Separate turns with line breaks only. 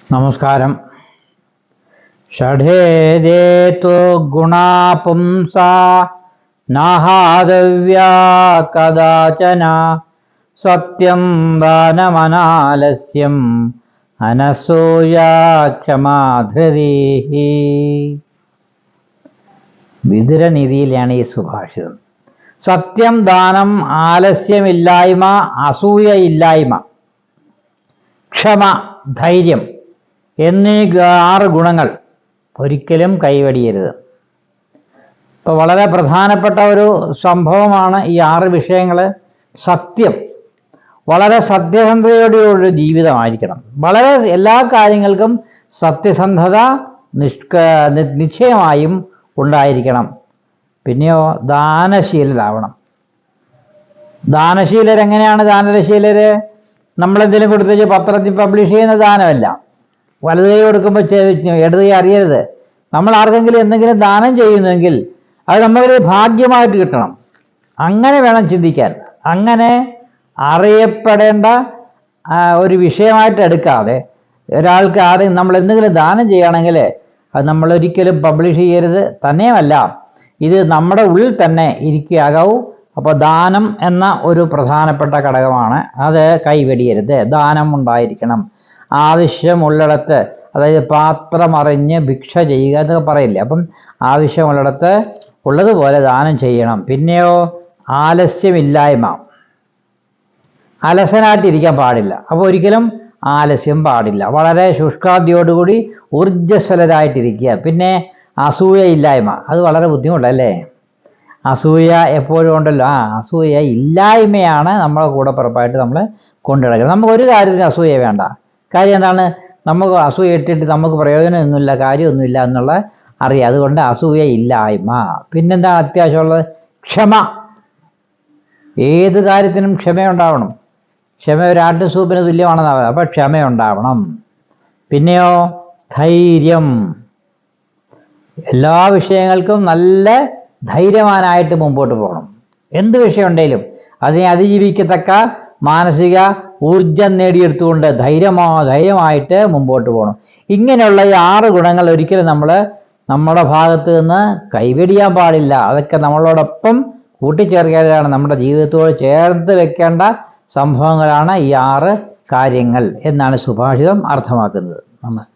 നമസ്കാരം. ഷഡേതോ ഗുണാ പുംസാ നാഹാദവ്യാ കദാചന സത്യം ദാനമനാലസ്യം അനസൂയാ ക്ഷമാ ധൃതിഃ. വിതുരനിധിയിലാണ് ഈ സുഭാഷിതം. സത്യം, ദാനം, ആലസ്യമില്ലായ്മ, അസൂയയില്ലായ്മ, ക്ഷമ, ധൈര്യം എന്നീ 6 ഗുണങ്ങൾ ഒരിക്കലും കൈവെടിയരുത്. ഇപ്പോൾ വളരെ പ്രധാനപ്പെട്ട ഒരു സംഭവമാണ് ഈ 6 വിഷയങ്ങൾ. സത്യം, വളരെ സത്യസന്ധതയോടെയുള്ള ജീവിതമായിരിക്കണം. വളരെ എല്ലാ കാര്യങ്ങൾക്കും സത്യസന്ധത നിശ്ചയമായും ഉണ്ടായിരിക്കണം. പിന്നെയോ ദാനശീലരാവണം. ദാനശീലരെങ്ങനെയാണ് ദാനശീലര്? നമ്മളെന്തെങ്കിലും കൊടുത്തേച്ച് പത്രത്തിൽ പബ്ലിഷ് ചെയ്യുന്ന ദാനമല്ല. വലത് കൈ കൊടുക്കുമ്പോൾ ഇടത് കൈ അറിയരുത്. നമ്മൾ ആർക്കെങ്കിലും എന്തെങ്കിലും ദാനം ചെയ്യുന്നെങ്കിൽ അത് നമുക്കൊരു ഭാഗ്യമായിട്ട് കിട്ടണം. അങ്ങനെ വേണം ചിന്തിക്കാൻ. അങ്ങനെ അറിയപ്പെടേണ്ട ഒരു വിഷയമായിട്ട് എടുക്കാതെ ഒരാൾക്ക് ആദ്യം നമ്മൾ എന്തെങ്കിലും ദാനം ചെയ്യുകയാണെങ്കിൽ അത് നമ്മളൊരിക്കലും പബ്ലിഷ് ചെയ്യരുത്. തന്നെയുമല്ല, ഇത് നമ്മുടെ ഉള്ളിൽ തന്നെ ഇരിക്കുകയാകാവൂ. അപ്പോൾ ദാനം എന്ന ഒരു പ്രധാനപ്പെട്ട ഘടകമാണ്. അത് കൈവെടിയരുത്. ദാനം ഉണ്ടായിരിക്കണം. ആവശ്യമുള്ളിടത്ത്, അതായത് പാത്രമറിഞ്ഞ് ഭിക്ഷ ചെയ്യുക എന്നൊക്കെ പറയില്ലേ, അപ്പം ആവശ്യമുള്ളിടത്ത് ഉള്ളതുപോലെ ദാനം ചെയ്യണം. പിന്നെയോ ആലസ്യമില്ലായ്മ. അലസനായിട്ടിരിക്കാൻ പാടില്ല. അപ്പോൾ ഒരിക്കലും ആലസ്യം പാടില്ല. വളരെ ശുഷ്കാന്തിയോടുകൂടി ഊർജ്ജസ്വലരായിട്ടിരിക്കുക. പിന്നെ അസൂയയില്ലായ്മ. അത് വളരെ ബുദ്ധിമുട്ടല്ലേ? അസൂയ എപ്പോഴും ഉണ്ടല്ലോ. അസൂയ ഇല്ലായ്മയാണ് നമ്മളെ കൂടപ്പിറപ്പായിട്ട് നമ്മൾ കൊണ്ടുനടക്കുന്നത്. നമുക്ക് ഒരു കാര്യത്തിന് അസൂയ വേണ്ട. കാര്യം എന്താണ്? നമുക്ക് അസൂയ ഇട്ടിട്ട് നമുക്ക് പ്രയോജനമൊന്നുമില്ല, കാര്യമൊന്നുമില്ല എന്നുള്ള അറിയാം. അതുകൊണ്ട് അസൂയ ഇല്ലായ്മ. പിന്നെന്താണ് അത്യാവശ്യമുള്ളത്? ക്ഷമ. ഏത് കാര്യത്തിനും ക്ഷമയുണ്ടാവണം. ക്ഷമ ഒരു ആട്ടും സൂപ്പിന് തുല്യമാണെന്ന് പറയുന്നത്. അപ്പോൾ ക്ഷമയുണ്ടാവണം. പിന്നെയോ ധൈര്യം. എല്ലാ വിഷയങ്ങൾക്കും നല്ല ധൈര്യവാനായിട്ട് മുമ്പോട്ട് പോകണം. എന്ത് വിഷയം ഉണ്ടെങ്കിലും അതിനെ അതിജീവിക്കത്തക്ക മാനസിക ഊർജം നേടിയെടുത്തുകൊണ്ട് ധൈര്യമായിട്ട് മുമ്പോട്ട് പോകണം. ഇങ്ങനെയുള്ള ഈ 6 ഗുണങ്ങൾ ഒരിക്കലും നമ്മൾ നമ്മുടെ ഭാഗത്ത് നിന്ന് കൈവെടിയാൻ പാടില്ല. അതൊക്കെ നമ്മളോടൊപ്പം കൂട്ടിച്ചേർക്കേണ്ടതാണ്. നമ്മുടെ ജീവിതത്തോട് ചേർത്ത് വെക്കേണ്ട സംഭവങ്ങളാണ് ഈ 6 കാര്യങ്ങൾ എന്നാണ് സുഭാഷിതം അർത്ഥമാക്കുന്നത്. നമസ്തേ.